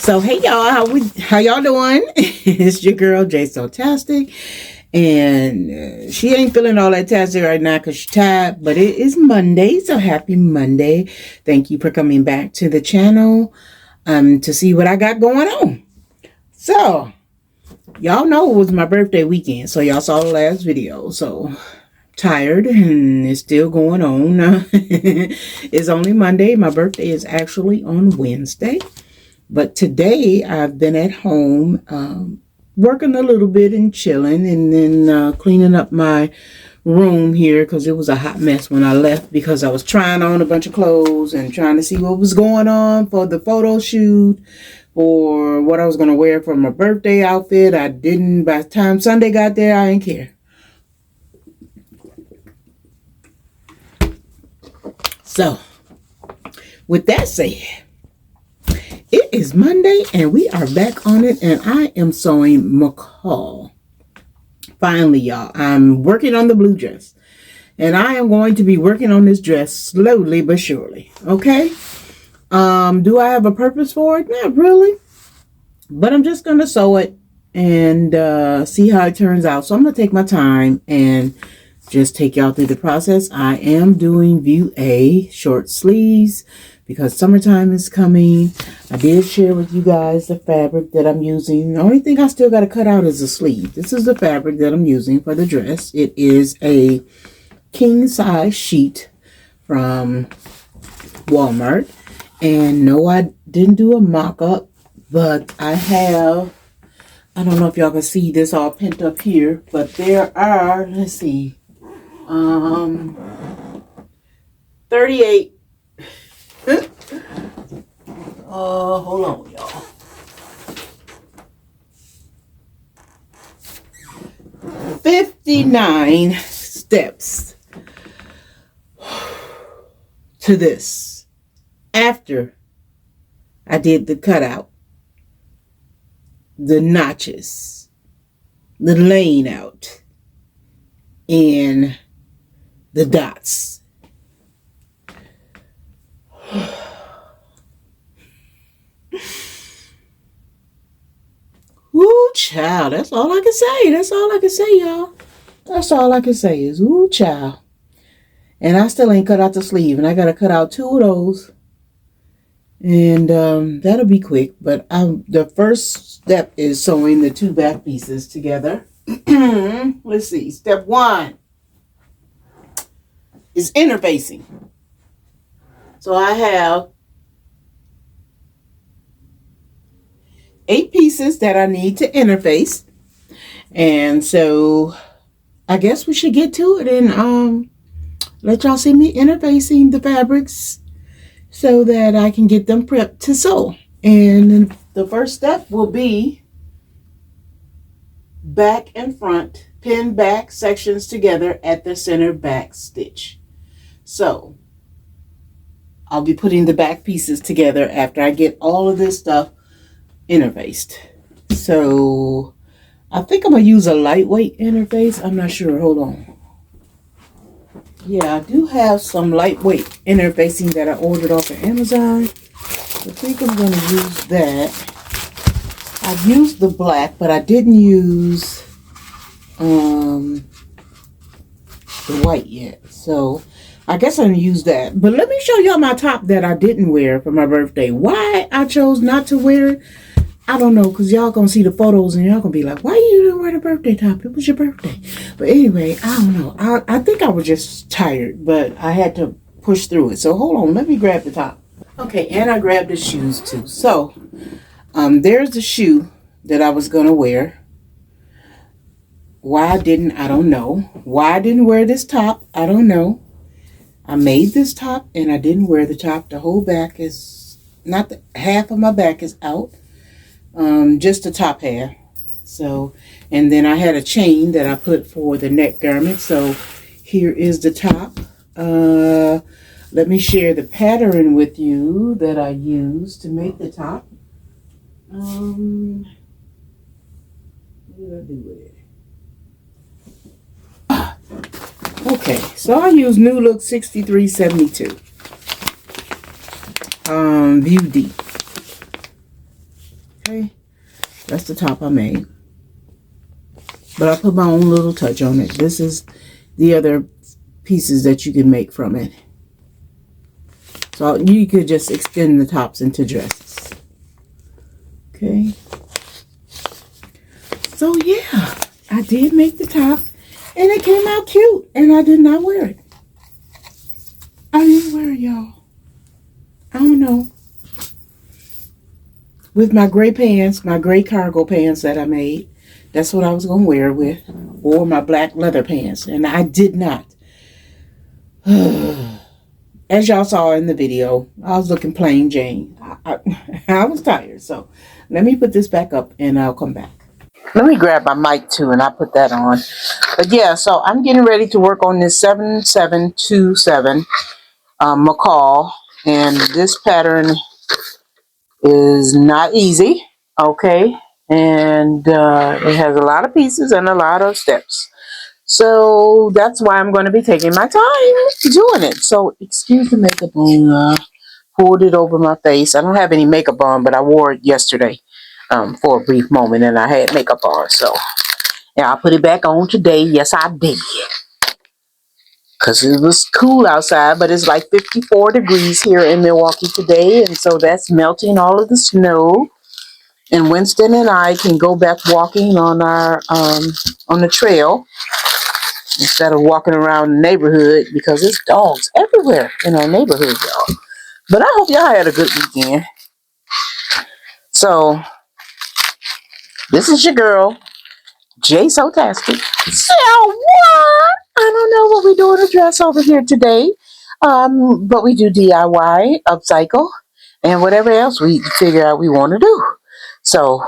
So hey y'all, how y'all doing? It's your girl Jay So Tastic, and she ain't feeling all that tastic right now because she's tired. But it is Monday, so happy Monday! Thank you for coming back to the channel to see what I got going on. So y'all know it was my birthday weekend, so y'all saw the last video. So tired and it's still going on. It's only Monday. My birthday is actually on Wednesday. But today I've been at home working a little bit and chilling, and then cleaning up my room here because it was a hot mess when I left because I was trying on a bunch of clothes and trying to see what was going on for the photo shoot or what I was going to wear for my birthday outfit. I didn't, by the time Sunday got there, I didn't care. So, with that said, it is Monday and we are back on it, and I am sewing McCall. Finally, y'all, I'm working on the blue dress, and I am going to be working on this dress slowly but surely. Okay. Do I have a purpose for it? Not really, but I'm just going to sew it and see how it turns out. So I'm going to take my time and just take y'all through the process. I am doing view A short sleeves because summertime is coming. I did share with you guys the fabric that I'm using. The only thing I still got to cut out is the sleeve. This is the fabric that I'm using for the dress. It is a king size sheet from Walmart. And no, I didn't do a mock-up, but I have, I don't know if y'all can see this all pent up here, but there are, let's see, 38. Hold on, y'all. 59 steps to this after I did the cutout, the notches, the laying out, and the dots. Ooh, child. That's all I can say. That's all I can say, y'all. That's all I can say is, ooh, child. And I still ain't cut out the sleeve. And I got to cut out 2 of those. And that'll be quick. But the first step is sewing the 2 back pieces together. Let's see. Step 1 is interfacing. So I have 8 pieces that I need to interface, and so I guess we should get to it and let y'all see me interfacing the fabrics so that I can get them prepped to sew. And the first step will be back and front, pin back sections together at the center back stitch. So I'll be putting the back pieces together after I get all of this stuff interfaced. So I think I'm gonna use a lightweight interface. I'm not sure. Hold on. Yeah, I do have some lightweight interfacing that I ordered off of Amazon. I think I'm gonna use that. I've used the black, but I didn't use the white yet. So I guess I'm gonna use that. But let me show y'all my top that I didn't wear for my birthday. Why I chose not to wear it, I don't know, because y'all gonna see the photos and y'all gonna be like, why you didn't wear the birthday top? It was your birthday. But anyway, I don't know. I think I was just tired, but I had to push through it. So hold on, let me grab the top. Okay, and I grabbed the shoes too. So there's the shoe that I was gonna wear. Why I didn't, I don't know. Why I didn't wear this top, I don't know. I made this top and I didn't wear the top. The whole back is, not the half of my back is out. Just the top half. So, and then I had a chain that I put for the neck garment. So here is the top. Let me share the pattern with you that I used to make the top. What did I do with it? Okay, so I use New Look 6372. View D. Okay, that's the top I made. But I put my own little touch on it. This is the other pieces that you can make from it. So you could just extend the tops into dresses. Okay. So yeah, I did make the top. And it came out cute. And I did not wear it. I didn't wear it, y'all. I don't know. With my gray pants, my gray cargo pants that I made. That's what I was going to wear it with. Or my black leather pants. And I did not. As y'all saw in the video, I was looking plain Jane. I was tired. So let me put this back up and I'll come back. Let me grab my mic too and I'll put that on. But yeah, so I'm getting ready to work on this 7727 McCall. And this pattern is not easy. Okay. And it has a lot of pieces and a lot of steps. So that's why I'm going to be taking my time doing it. So excuse the makeup on. Pulled it over my face. I don't have any makeup on, but I wore it yesterday for a brief moment and I had makeup on. So yeah, I put it back on today. Yes, I did. Because it was cool outside, but it's like 54 degrees here in Milwaukee today. And so that's melting all of the snow. And Winston and I can go back walking on our on the trail instead of walking around the neighborhood because there's dogs everywhere in our neighborhood, y'all. But I hope y'all had a good weekend. So this is your girl, Jay Sotastic. So what? I don't know what we're doing a dress over here today. But we do DIY, upcycle, and whatever else we figure out we want to do. So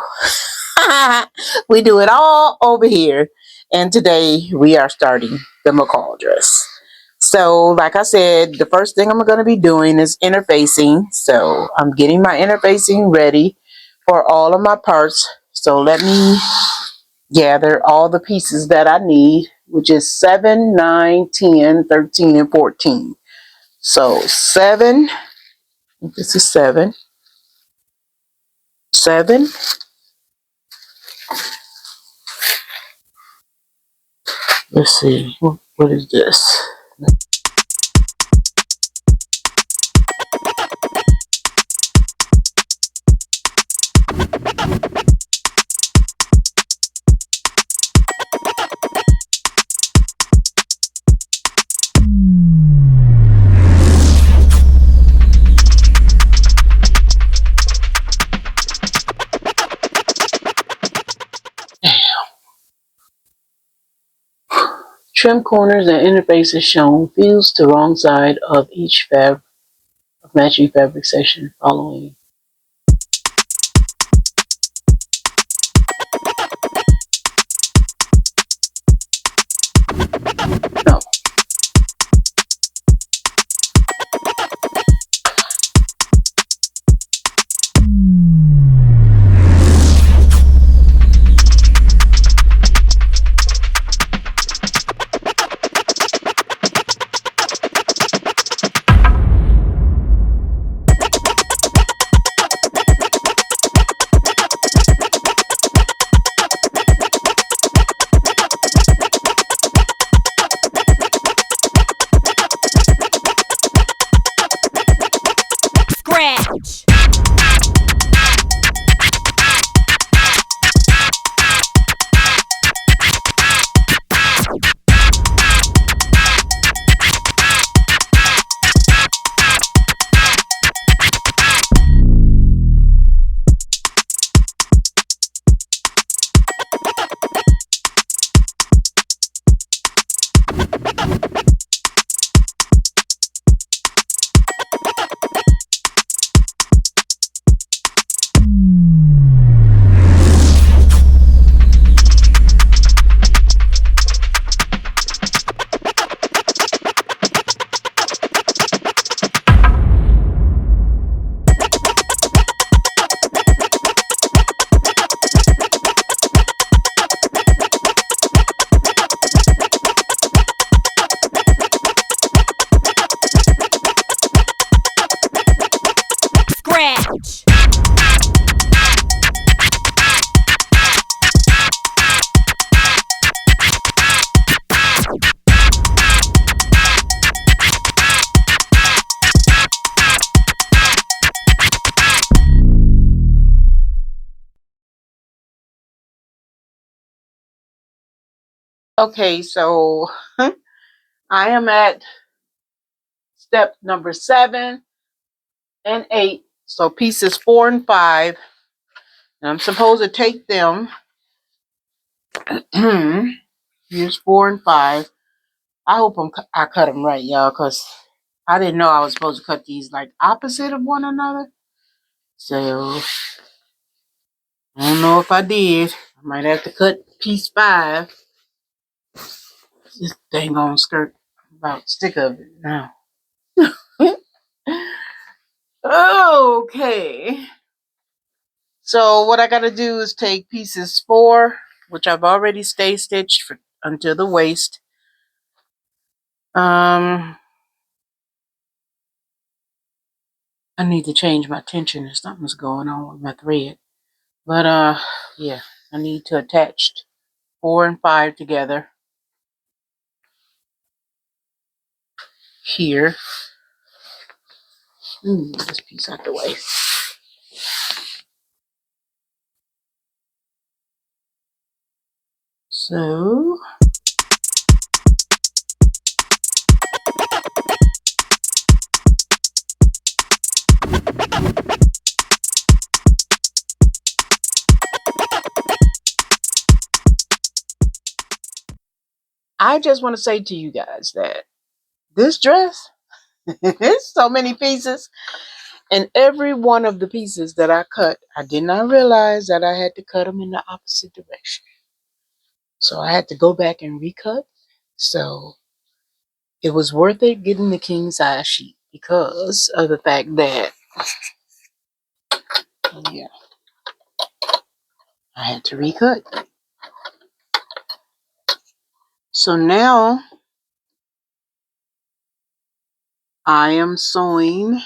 we do it all over here. And today we are starting the McCall dress. So like I said, the first thing I'm going to be doing is interfacing. So I'm getting my interfacing ready for all of my parts. So let me gather all the pieces that I need, which is 7, 9, 10, 13, and 14. So 7, this is 7. 7. Let's see, what is this? Trim corners and interfaces shown. Fuse to wrong side of each matching fabric section following. No. Okay, so I am at step number 7 and 8. So pieces 4 and 5. And I'm supposed to take them. Here's 4 and 5. I hope I cut them right, y'all, because I didn't know I was supposed to cut these like opposite of one another. So I don't know if I did. I might have to cut piece 5. This dang on skirt. I'm about sick of it now. Okay. So what I gotta do is take pieces 4, which I've already stay stitched until the waist. I need to change my tension. Something's going on with my thread. But yeah, I need to attach 4 and 5 together here. Move this piece out the way. So I just want to say to you guys that this dress, it's so many pieces. And every one of the pieces that I cut, I did not realize that I had to cut them in the opposite direction. So I had to go back and recut. So it was worth it getting the king size sheet because of the fact that, yeah, I had to recut. So now I am sewing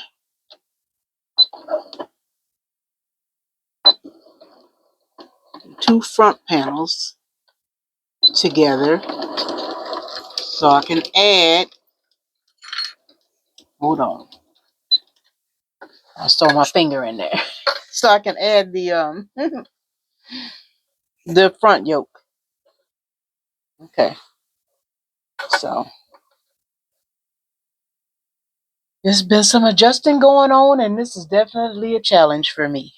two front panels together so I can add, hold on, I stole my finger in there. So I can add the the front yoke. Okay. So there's been some adjusting going on, and this is definitely a challenge for me.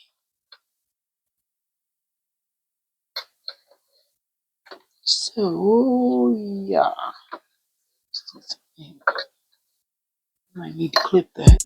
So yeah, I need to clip that.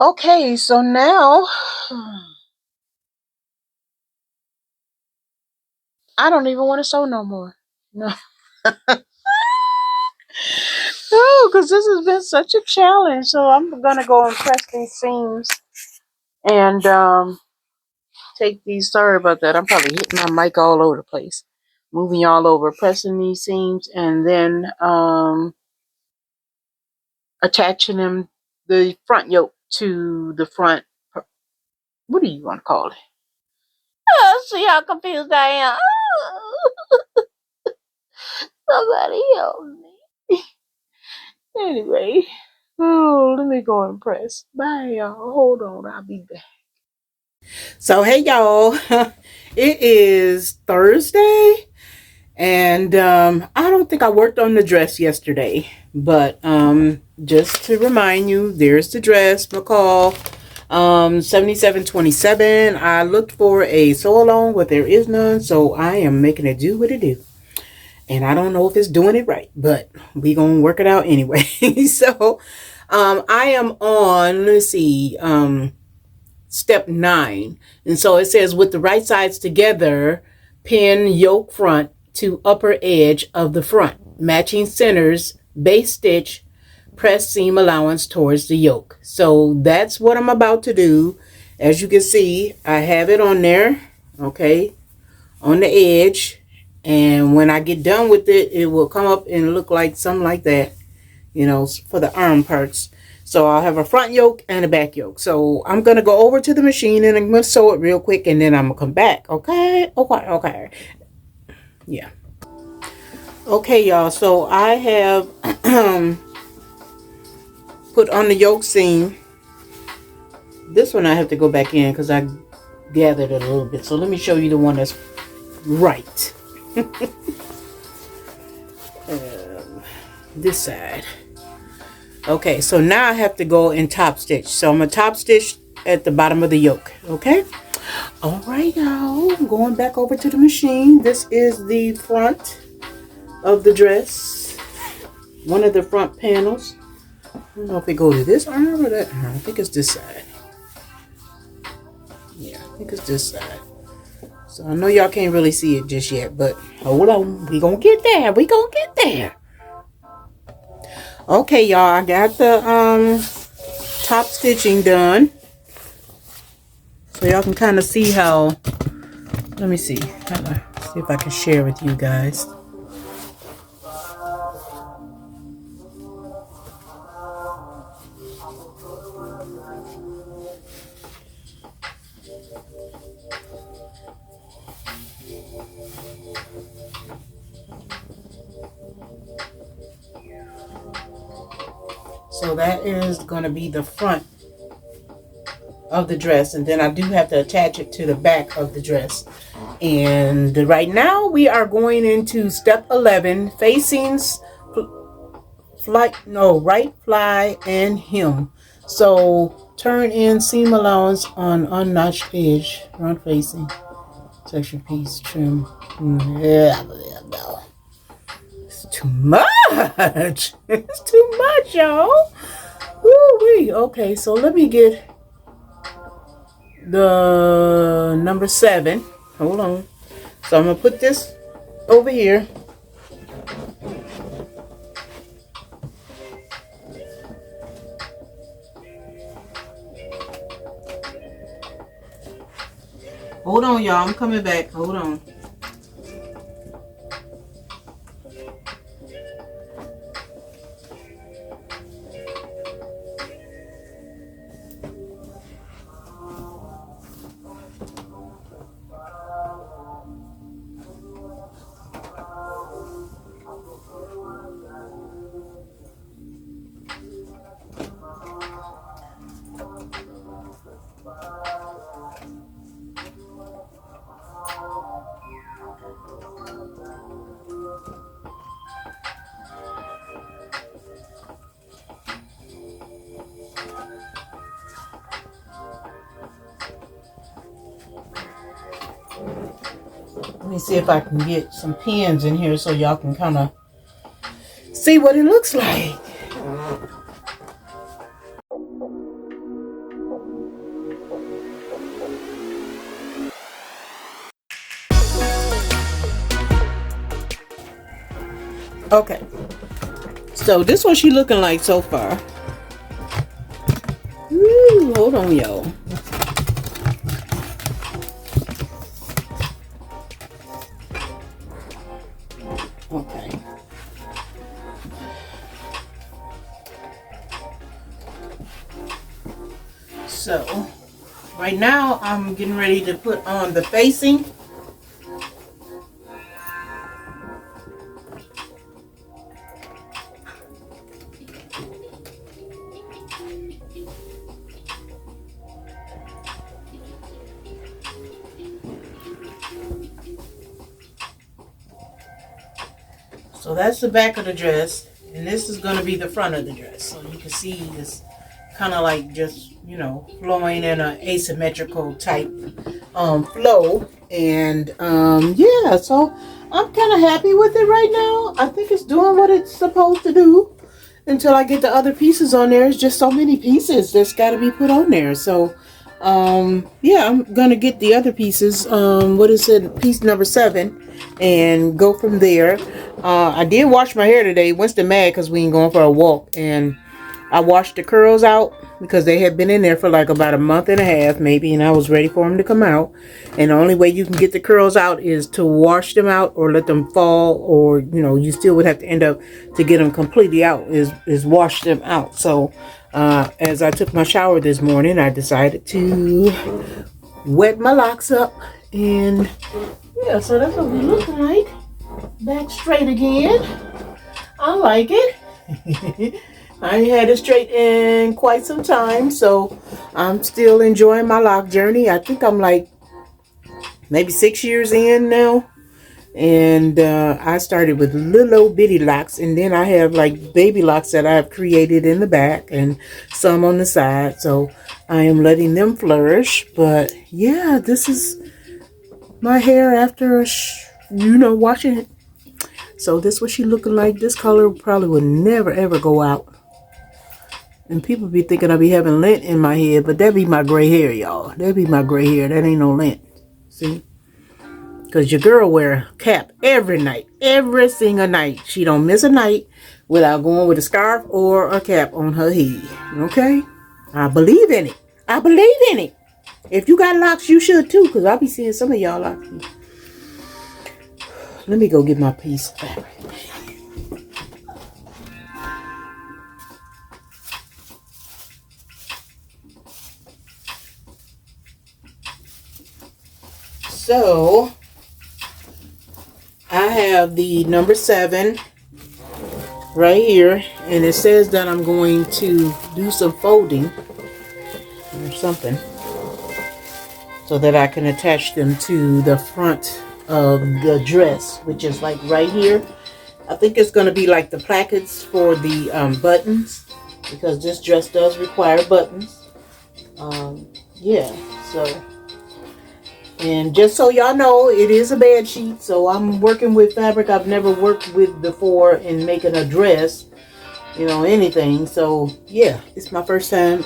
Okay, so now I don't even want to sew no more. No. No, because this has been such a challenge. So I'm gonna go and press these seams and take these. Sorry about that. I'm probably hitting my mic all over the place, moving all over, pressing these seams, and then attaching them the front yoke to the front. What do you want to call it? Oh, see how confused I am. Somebody help me. Anyway, oh, let me go and press. Bye, y'all. Hold on, I'll be back. So, hey, y'all. It is Thursday, and I don't think I worked on the dress yesterday, but just to remind you, there's the dress, McCall. 7727. I looked for a sew along, but there is none, so I am making it do what it do. And I don't know if it's doing it right, but we gonna work it out anyway. So I am on, let's see, step 9. And so it says, with the right sides together, pin yoke front to upper edge of the front, matching centers, base stitch, press seam allowance towards the yoke. So that's what I'm about to do. As you can see, I have it on there, okay, on the edge. And when I get done with it, it will come up and look like something like that, you know, for the arm parts. So I'll have a front yoke and a back yoke. So I'm going to go over to the machine and I'm going to sew it real quick and then I'm going to come back. Okay? Okay. Yeah. Okay, y'all. So I have put on the yoke seam. This one I have to go back in because I gathered it a little bit. So let me show you the one that's right. This side. Okay, so now I have to go and top stitch. So I'm going to top stitch at the bottom of the yoke. Okay? Alright, y'all. I'm going back over to the machine. This is the front of the dress. One of the front panels. I don't know if it goes to this arm or that arm. I think it's this side. Yeah, I think it's this side. So I know y'all can't really see it just yet, but hold on. We gonna get there. We gonna get there. Okay, y'all. I got the top stitching done. So y'all can kind of see how. Let me see. See if I can share with you guys. So that is going to be the front of the dress, and then I do have to attach it to the back of the dress. And right now we are going into step 11, facings, right fly and hem. So turn in seam allowance on unnotched edge, front facing, section piece, trim. Yeah, no. It's too much. It's too much, y'all. Woo-wee. Okay, so let me get the number 7. Hold on. So I'm going to put this over here. Hold on, y'all. I'm coming back. Hold on. Let me see if I can get some pins in here so y'all can kind of see what it looks like. Okay, so this is what she looking like so far. Ooh, hold on, y'all. Okay. So, right now I'm getting ready to put on the facing. So that's the back of the dress, and this is going to be the front of the dress. So you can see it's kind of like just, you know, flowing in an asymmetrical type flow. And yeah, so I'm kind of happy with it right now. I think it's doing what it's supposed to do until I get the other pieces on there. It's just so many pieces that's got to be put on there. So yeah, I'm gonna get the other pieces, what is it, piece number 7, and go from there. I did wash my hair today. Winston mad because we ain't going for a walk, and I washed the curls out, because they had been in there for like about a month and a half maybe, and I was ready for them to come out. And the only way you can get the curls out is to wash them out or let them fall, or you know, you still would have to end up to get them completely out is wash them out. So as I took my shower this morning, I decided to wet my locks up, and yeah, so that's what we look like. Back straight again. I like it. I ain't had it straight in quite some time, so I'm still enjoying my lock journey. I think I'm like maybe 6 years in now. And I started with little old bitty locks, and then I have like baby locks that I've created in the back and some on the side. So I am letting them flourish. But yeah, this is my hair after, washing it. So this is what she looking like. This color probably would never ever go out. And people be thinking I be having lint in my head, but that be my gray hair, y'all. That be my gray hair. That ain't no lint. See? Because your girl wear a cap every night. Every single night. She don't miss a night without going with a scarf or a cap on her head. Okay? I believe in it. I believe in it. If you got locks, you should too. Because I be seeing some of y'all locks. Let me go get my piece of fabric. So, I have the number 7 right here, and it says that I'm going to do some folding or something so that I can attach them to the front of the dress, which is like right here. I think it's going to be like the plackets for the buttons, because this dress does require buttons. Yeah, so. And just so y'all know, it is a bed sheet, so I'm working with fabric I've never worked with before in making a dress, anything. So yeah, it's my first time.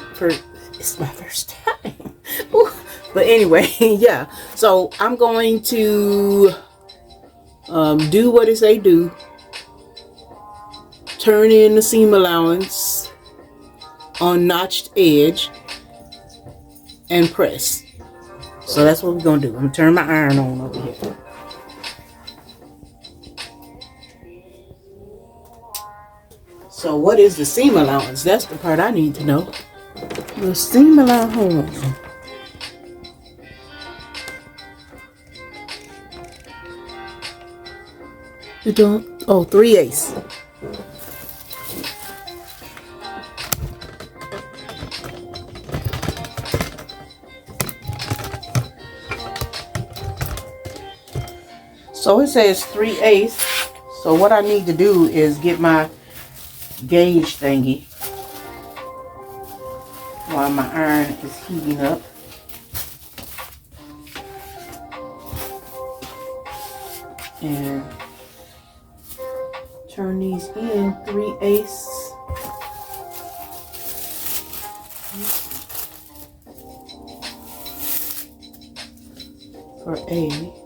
But anyway, yeah. So I'm going to do what it say do. Turn in the seam allowance on notched edge and press. So that's what we're going to do. I'm going to turn my iron on over here. So what is the seam allowance? That's the part I need to know. The seam allowance. Hold on. You don't? Oh, 3/8. So it says 3/8. So what I need to do is get my gauge thingy while my iron is heating up. And turn these in 3/8 for A.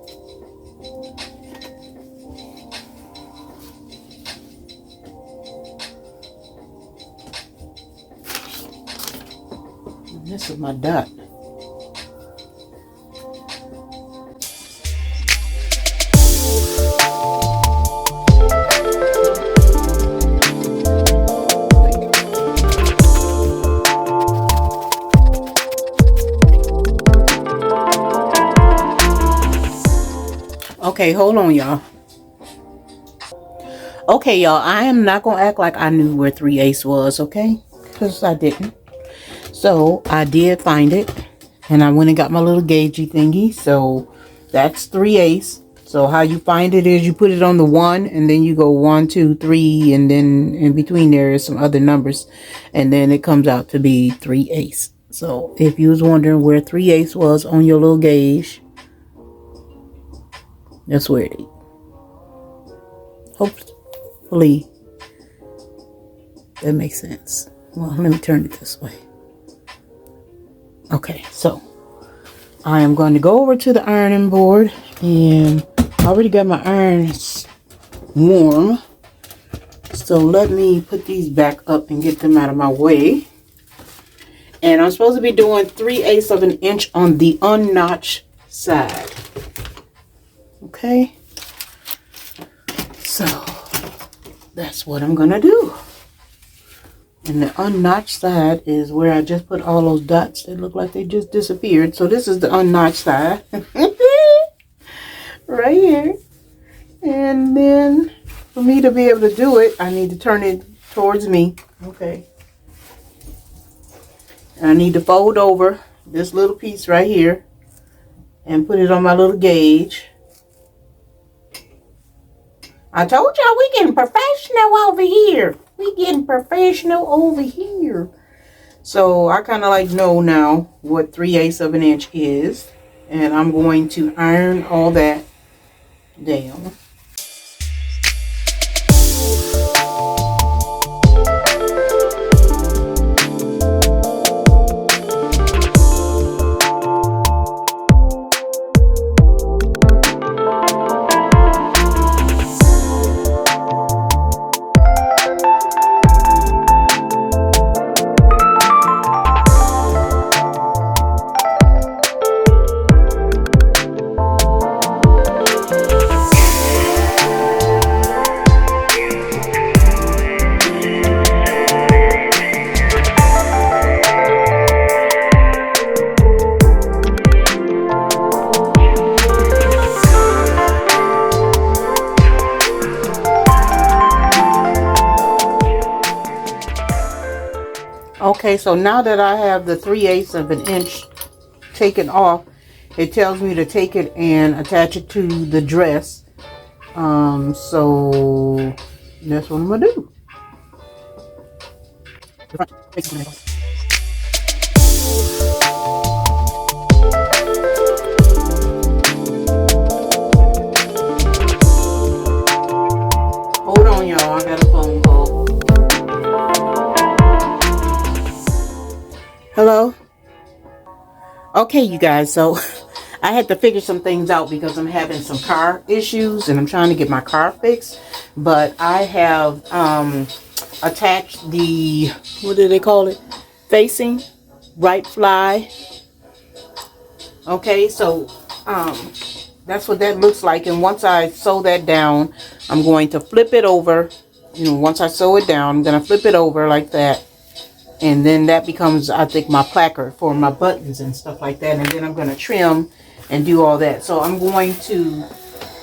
This is my dot. Okay, hold on, y'all. Okay, y'all, I am not going to act like I knew where 3/8 was, okay? Because I didn't. So I did find it, and I went and got my little gaugey thingy. So that's 3/8. So how you find it is you put it on the 1, and then you go 1, 2, 3, and then in between there is some other numbers, and then it comes out to be 3/8. So if you was wondering where 3/8 was on your little gauge, that's where it is. Hopefully that makes sense. Well, let me turn it this way. Okay, so I am going to go over to the ironing board, and I already got my irons warm. So let me put these back up and get them out of my way. And I'm supposed to be doing 3/8 of an inch on the unnotched side. Okay. So that's what I'm going to do. And the unnotched side is where I just put all those dots that look like they just disappeared. So this is the unnotched side. Right here. And then for me to be able to do it, I need to turn it towards me. Okay. I need to fold over this little piece right here and put it on my little gauge. I told y'all we getting professional over here. We getting professional over here. So I kind of like know now what 3/8 of an inch is. And I'm going to iron all that down. Okay, so now that I have the 3/8 of an inch taken off, it tells me to take it and attach it to the dress. So that's what I'm gonna do. Hold on, y'all. I got a phone call. Hello? Okay, you guys, so I had to figure some things out because I'm having some car issues and I'm trying to get my car fixed. But I have attached the, what do they call it? Facing right fly. Okay, so that's what that looks like. And once I sew that down, I'm going to flip it over. You know, once I sew it down, I'm going to flip it over like that. And then that becomes, I think, my placard for my buttons and stuff like that. And then I'm going to trim and do all that. So I'm going to,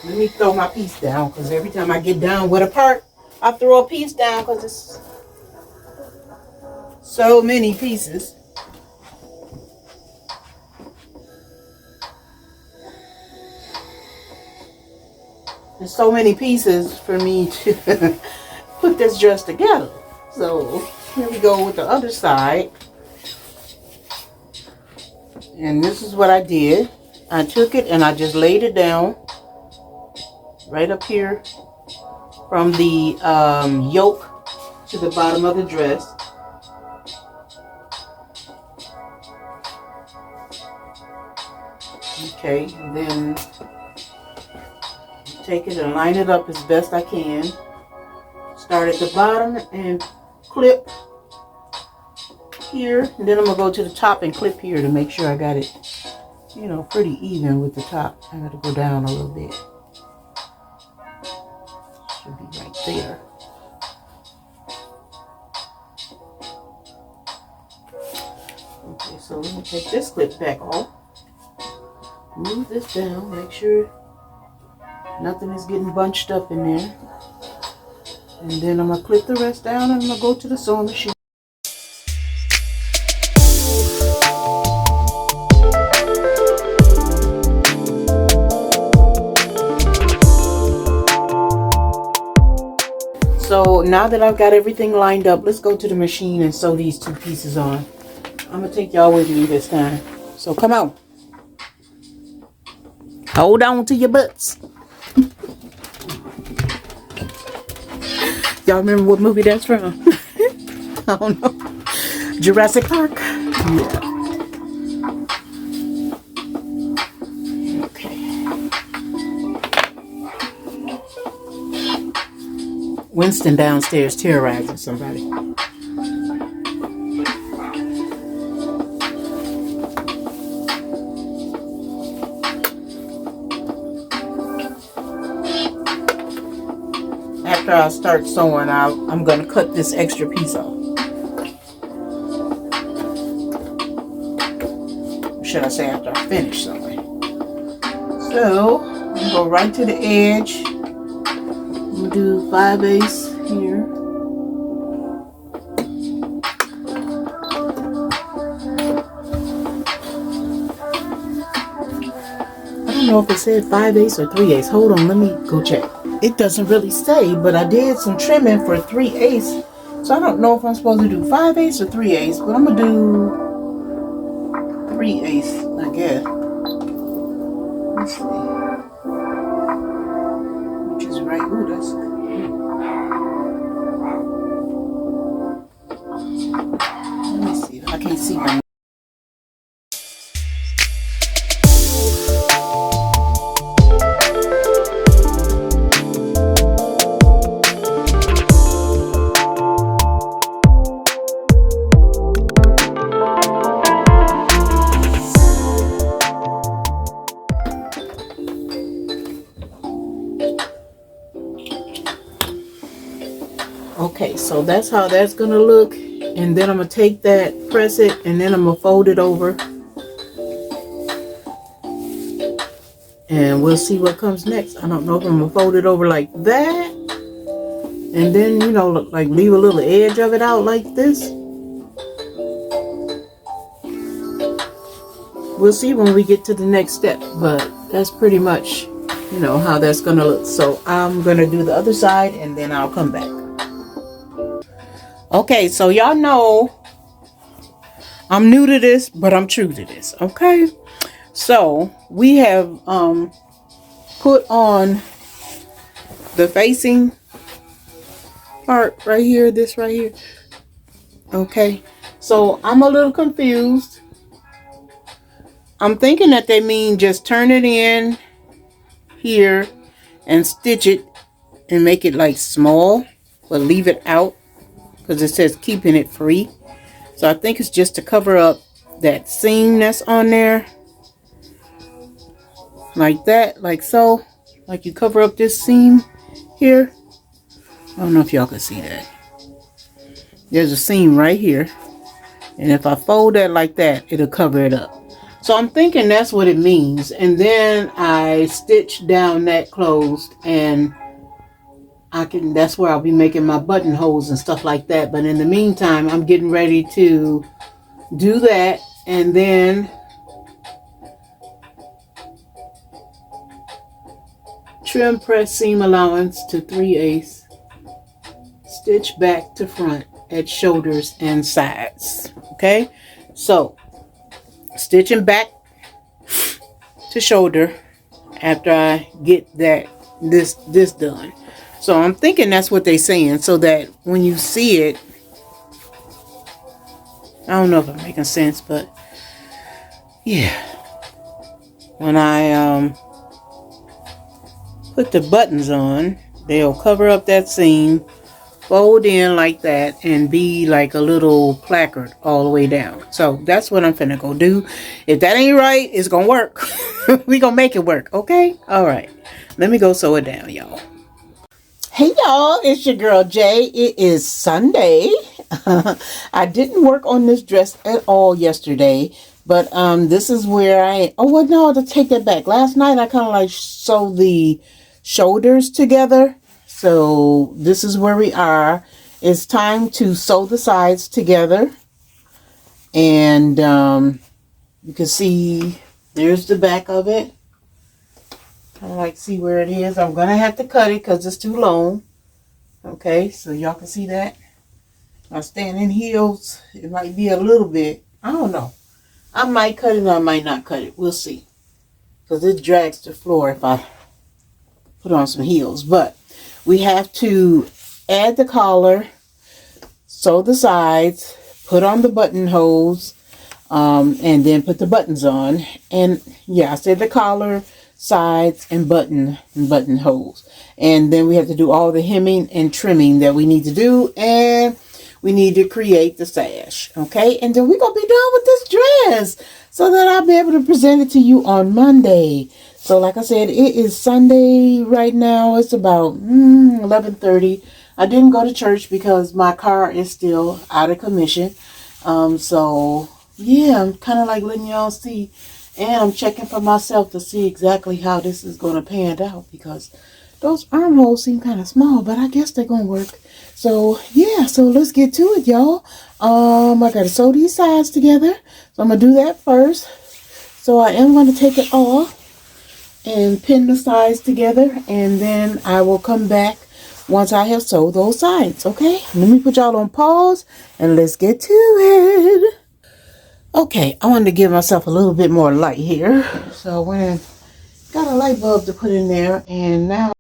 let me throw my piece down. Because every time I get down with a part, I throw a piece down because it's so many pieces. There's so many pieces for me to put this dress together. So here we go with the other side. And this is what I did. I took it and I just laid it down right up here from the yoke to the bottom of the dress. Okay, and then take it and line it up as best I can. Start at the bottom and clip here, and then I'm gonna go to the top and clip here to make sure I got it, you know, pretty even with the top. I gotta go down a little bit. Should be right there. Okay, so let me take this clip back off. Move this down, make sure nothing is getting bunched up in there. And then I'm going to clip the rest down and I'm going to go to the sewing machine. So now that I've got everything lined up, let's go to the machine and sew these two pieces on. I'm going to take y'all with me this time. So come on. Hold on to your butts. Y'all remember what movie that's from? I don't know. Jurassic Park? Yeah. Okay. Winston downstairs terrorizing somebody. I start sewing, I'm going to cut this extra piece off. Should I say after I finish sewing. So, I'm go right to the edge. I'm going to do 5/8 here. I don't know if it said 5/8 or 3/8. Hold on, let me go check. It doesn't really say, but I did some trimming for 3/8. So I don't know if I'm supposed to do 5/8 or 3/8, but I'm going to do 3/8, I guess. Let's see. Which is right. Ooh, that's good. Let me see. I can't see my. Okay, so that's how that's gonna look, and then I'm gonna take that, press it, and then I'm gonna fold it over, and we'll see what comes next. I don't know if I'm gonna fold it over like that, and then, you know, like leave a little edge of it out like this. We'll see when we get to the next step, but that's pretty much, you know, how that's gonna look. So I'm gonna do the other side, and then I'll come back. Okay, so y'all know I'm new to this, but I'm true to this. Okay, so we have put on the facing part right here, this right here. Okay, so I'm a little confused. I'm thinking that they mean just turn it in here and stitch it and make it like small, but leave it out, because it says keeping it free. So I think it's just to cover up that seam that's on there. Like that, like so. Like you cover up this seam here. I don't know if y'all can see that. There's a seam right here. And if I fold that like that, it'll cover it up. So I'm thinking that's what it means. And then I stitch down that closed, and that's where I'll be making my buttonholes and stuff like that. But in the meantime, I'm getting ready to do that, and then trim press seam allowance to 3/8, stitch back to front at shoulders and sides. Okay, so stitching back to shoulder after I get this done. So I'm thinking that's what they're saying, so that when you see it, I don't know if I'm making sense, but yeah, when I put the buttons on, they'll cover up that seam, fold in like that, and be like a little placard all the way down. So that's what I'm finna go do. If that ain't right, it's gonna work. We gonna make it work, okay? All right, let me go sew it down, y'all. Hey y'all, it's your girl Jay. It is Sunday. I didn't work on this dress at all yesterday, but this is where to take that back. Last night I kind of like sewed the shoulders together. So this is where we are. It's time to sew the sides together. And you can see there's the back of it. I like to see where it is. I'm going to have to cut it because it's too long. Okay, so y'all can see that. I stand in heels. It might be a little bit. I don't know. I might cut it or I might not cut it. We'll see. Because it drags the floor if I put on some heels. But we have to add the collar, sew the sides, put on the buttonholes, and then put the buttons on. And yeah, I said the collar, sides, and buttonholes. And then we have to do all the hemming and trimming that we need to do. And we need to create the sash. Okay, and then we're going to be done with this dress so that I'll be able to present it to you on Monday. So like I said, it is Sunday right now. It's about 11:30. I didn't go to church because my car is still out of commission. So yeah, I'm kind of like letting y'all see, and I'm checking for myself to see exactly how this is going to pan out, because those armholes seem kind of small, but I guess they're going to work. So yeah, so let's get to it, y'all. I got to sew these sides together, so I'm going to do that first. So I am going to take it off and pin the sides together, and then I will come back once I have sewed those sides. Okay, let me put y'all on pause and let's get to it. Okay, I wanted to give myself a little bit more light here, so I went and got a light bulb to put in there, and now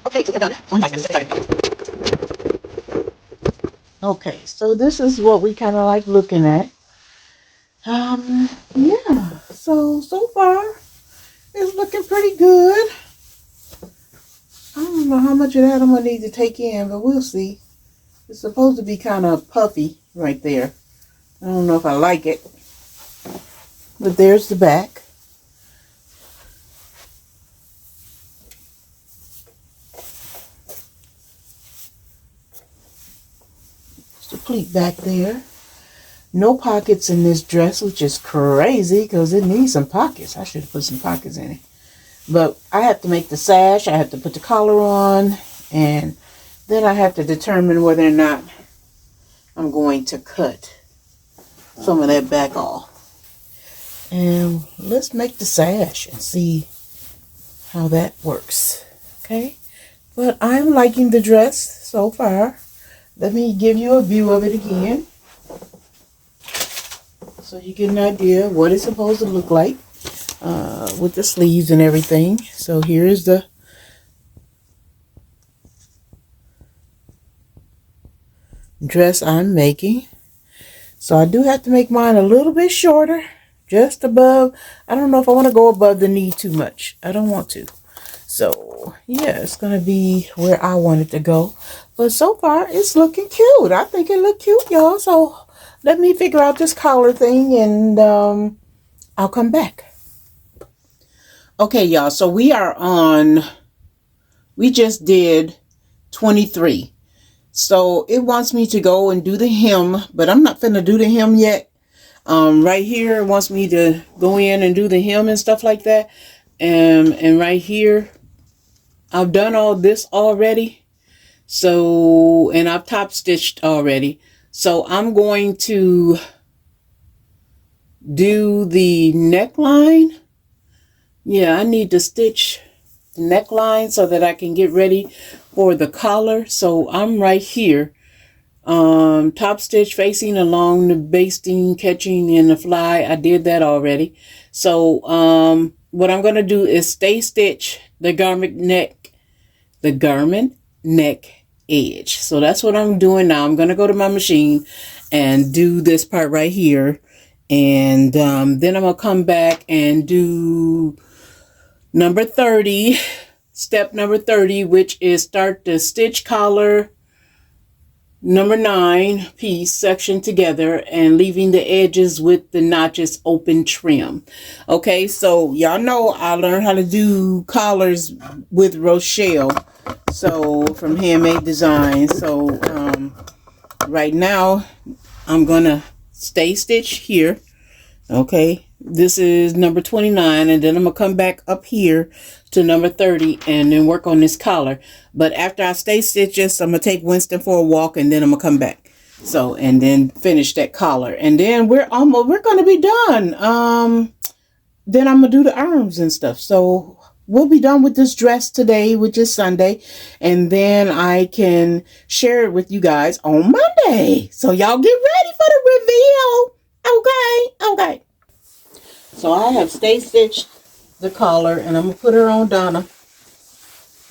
okay, so we're done. Okay, so this is what we kind of like looking at. Yeah. So far it's looking pretty good. I don't know how much of that I'm gonna need to take in, but we'll see. It's supposed to be kind of puffy right there. I don't know if I like it, but there's the back. It's the pleat back there. No pockets in this dress, which is crazy because it needs some pockets. I should have put some pockets in it. But I have to make the sash. I have to put the collar on. And then I have to determine whether or not I'm going to cut some of that back off. And let's make the sash and see how that works. Okay. But I'm liking the dress so far. Let me give you a view of it again, so you get an idea of what it's supposed to look like with the sleeves and everything. So here's the dress I'm making. So I do have to make mine a little bit shorter, just above. I don't know if I want to go above the knee too much. I don't want to. So yeah, it's going to be where I want it to go. But so far it's looking cute. I think it looked cute, y'all. So let me figure out this collar thing, and I'll come back. Okay, y'all. So we are on We just did 23. So it wants me to go and do the hem, but I'm not finna do the hem yet. Right here it wants me to go in and do the hem and stuff like that. And right here, I've done all this already. So, and I've top stitched already. So I'm going to do the neckline. Yeah, I need to stitch the neckline so that I can get ready for the collar. So I'm right here. Top stitch facing along the basting, catching in the fly. I did that already. So what I'm going to do is stay stitch the garment neck edge. So that's what I'm doing now. I'm going to go to my machine and do this part right here. And then I'm going to come back and do number 30, step number 30, which is start the stitch collar number 9 piece section together and leaving the edges with the notches open trim. Okay, so y'all know I learned how to do collars with Rochelle, so from Handmade Designs. So right now I'm gonna stay stitch here. Okay, this is number 29, and then I'm gonna come back up here to number 30 and then work on this collar. But after I stay stitches, I'm gonna take Winston for a walk, and then I'm gonna come back. So, and then finish that collar, and then we're gonna be done. Then I'm gonna do the arms and stuff. So we'll be done with this dress today, which is Sunday, and then I can share it with you guys on Monday. So y'all get ready for the reveal. Okay. So I have stay stitched the collar, and I'm gonna put her on Donna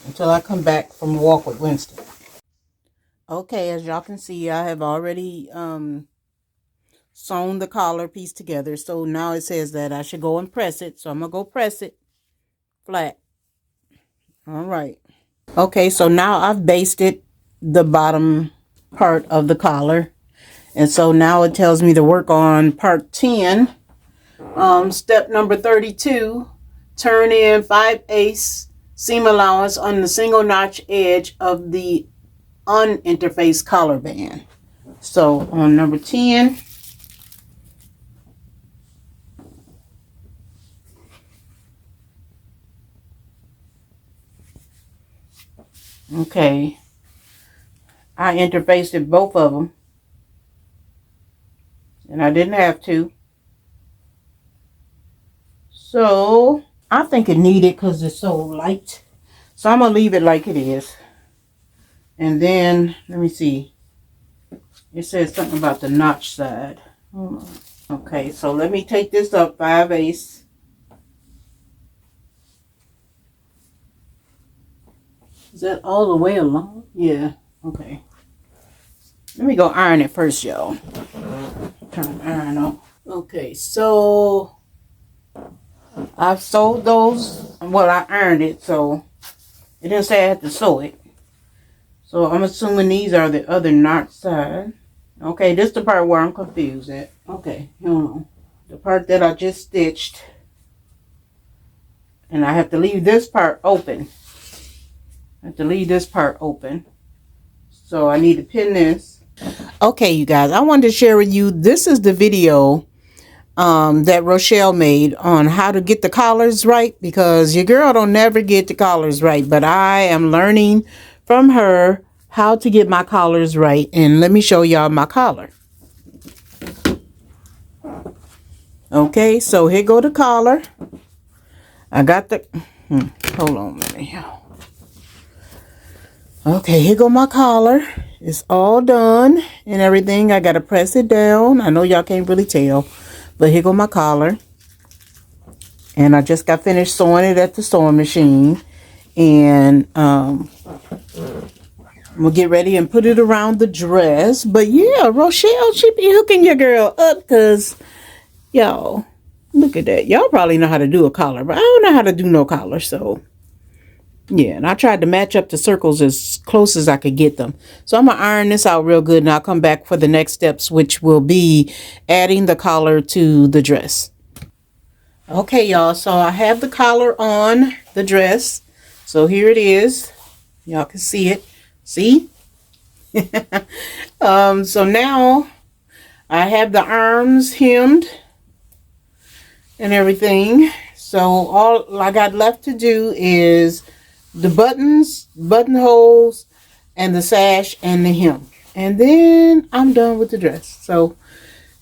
until I come back from a walk with Winston. Okay, as y'all can see, I have already sewn the collar piece together. So now it says that I should go and press it. So I'm gonna go press it flat. All right. Okay, so now I've basted the bottom part of the collar. And so now it tells me to work on part 10. Step number 32, turn in 5/8 seam allowance on the single notch edge of the uninterfaced collar band. So on number 10, okay, I interfaced it, both of them, and I didn't have to. So I think it needed because it's so light. So I'm going to leave it like it is. And then, let me see. It says something about the notch side. Hold on. Okay, so let me take this up 5/8. Is that all the way along? Yeah. Okay. Let me go iron it first, y'all. Turn the iron off. Okay, so I've sewed those. Well, I ironed it, so it didn't say I had to sew it. So I'm assuming these are the other notch side. Okay, this is the part where I'm confused at. Okay, hold on. The part that I just stitched. And I have to leave this part open. So I need to pin this. Okay, you guys, I wanted to share with you, this is the video that Rochelle made on how to get the collars right, because your girl don't never get the collars right, but I am learning from her how to get my collars right. And let me show y'all my collar. Okay, so here go the collar. I got the hold on a minute. Okay, here go my collar. It's all done and everything. I gotta press it down. I know y'all can't really tell, but here go my collar. And I just got finished sewing it at the sewing machine. And I'm gonna get ready and put it around the dress. But yeah, Rochelle, she be hooking your girl up, because y'all, look at that. Y'all probably know how to do a collar, but I don't know how to do no collar. So yeah, and I tried to match up the circles as close as I could get them. So I'm going to iron this out real good, and I'll come back for the next steps, which will be adding the collar to the dress. Okay, y'all, so I have the collar on the dress. So here it is. Y'all can see it. See? So now I have the arms hemmed and everything. So all I got left to do is the buttons, buttonholes, and the sash and the hem. And then I'm done with the dress. So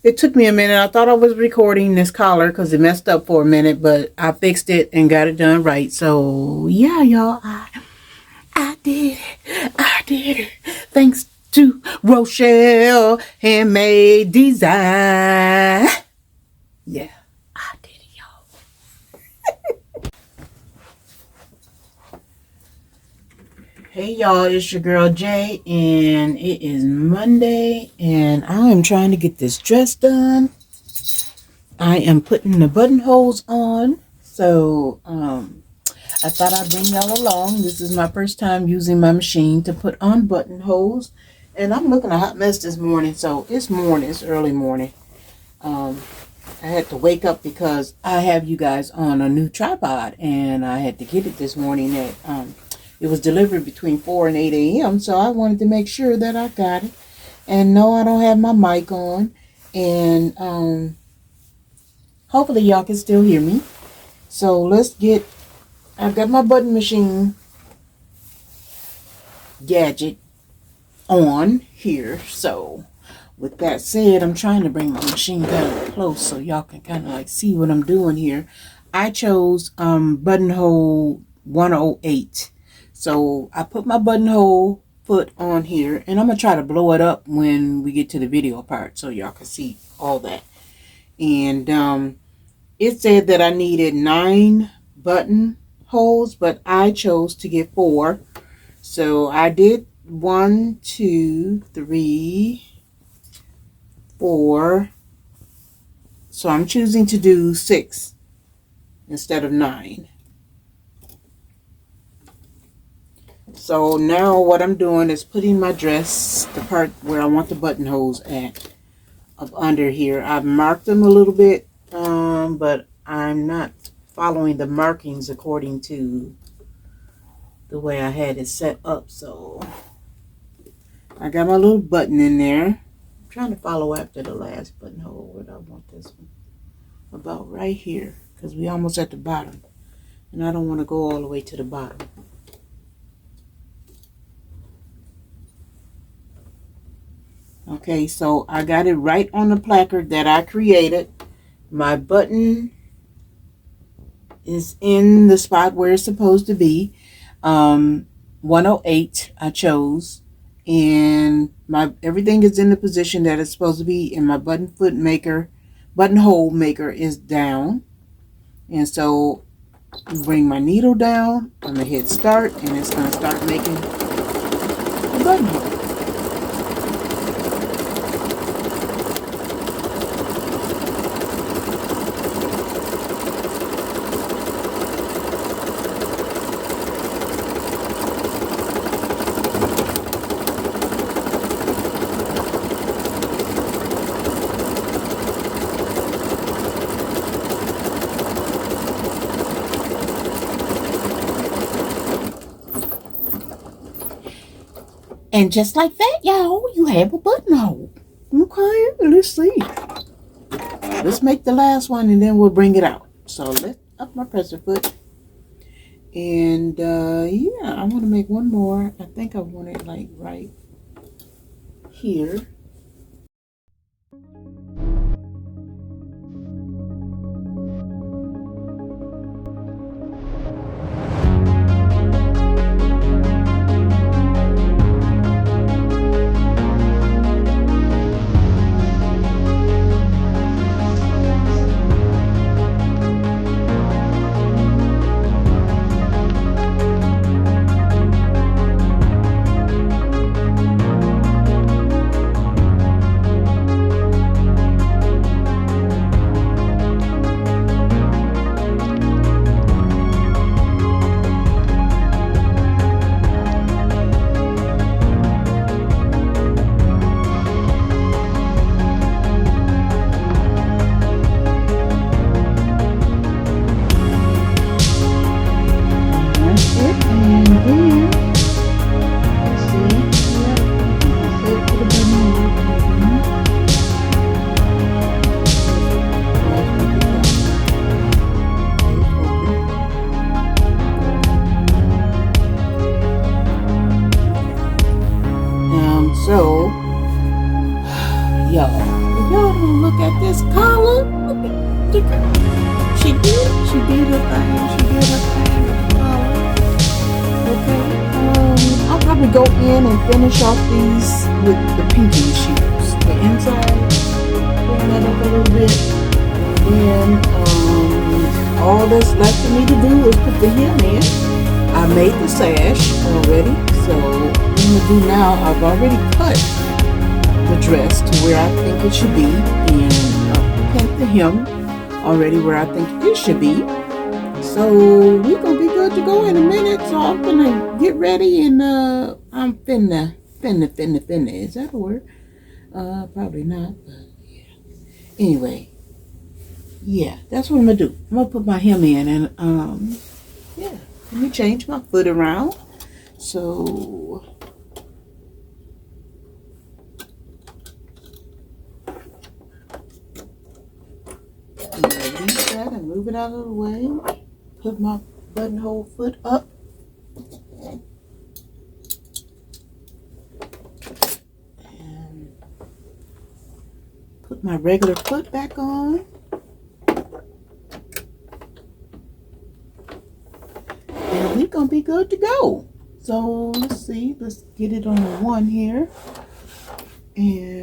it took me a minute. I thought I was recording this collar because it messed up for a minute, but I fixed it and got it done right. So yeah, y'all, I did it. I did it. Thanks to Rochelle Handmade Design. Yeah, I did it, y'all. Hey, y'all, it's your girl Jay, and it is Monday, and I am trying to get this dress done. I am putting the buttonholes on, so I thought I'd bring y'all along. This is my first time using my machine to put on buttonholes. And I'm looking a hot mess this morning. So it's morning. It's early morning. I had to wake up because I have you guys on a new tripod. And I had to get it this morning. It was delivered between 4 and 8 a.m. So I wanted to make sure that I got it. And no, I don't have my mic on. And hopefully y'all can still hear me. So let's get... I've got my button machine gadget on here. So with that said, I'm trying to bring my machine kind of close so y'all can kind of like see what I'm doing here. I chose buttonhole 108. So I put my buttonhole foot on here, and I'm going to try to blow it up when we get to the video part so y'all can see all that. And it said that I needed 9 button holes, but I chose to get 4. So I did 1, 2, 3, 4. So I'm choosing to do 6 instead of 9. So now what I'm doing is putting my dress, the part where I want the buttonholes at, up under here. I've marked them a little bit, but I'm not following the markings according to the way I had it set up. So I got my little button in there. I'm trying to follow after the last buttonhole. Where do I want this one? About right here, because we almost at the bottom, and I don't want to go all the way to the bottom. Okay, so I got it right on the placard that I created. My button is in the spot where it's supposed to be. 108 I chose, and my everything is in the position that it's supposed to be, and my buttonhole maker is down. And so bring my needle down, I'm gonna hit start, and it's gonna start making the buttonhole. And just like that, y'all, you have a buttonhole. Okay, let's see. Let's make the last one and then we'll bring it out. So let's up my presser foot. And yeah, I want to make one more. I think I want it like right here. So, y'all, if y'all don't look at this collar, look at the girl. She did her thing. She did her thing with the collar. Okay. I'll probably go in and finish off these with the pinking shoes. The inside, bring that up a little bit. And then all that's left for me to do is put the hem in. I made the sash already, so what I'm going to do now, I've already cut the dress to where I think it should be, and cut the hem already where I think it should be. So we're going to be good to go in a minute, so I'm going to get ready, and I'm finna, is that a word? Probably not, but yeah. Anyway, yeah, that's what I'm going to do. I'm going to put my hem in, and yeah. Let me change my foot around. So, release that and move it out of the way. Put my buttonhole foot up. And put my regular foot back on. We're gonna be good to go. So let's see, let's get it on the one here, and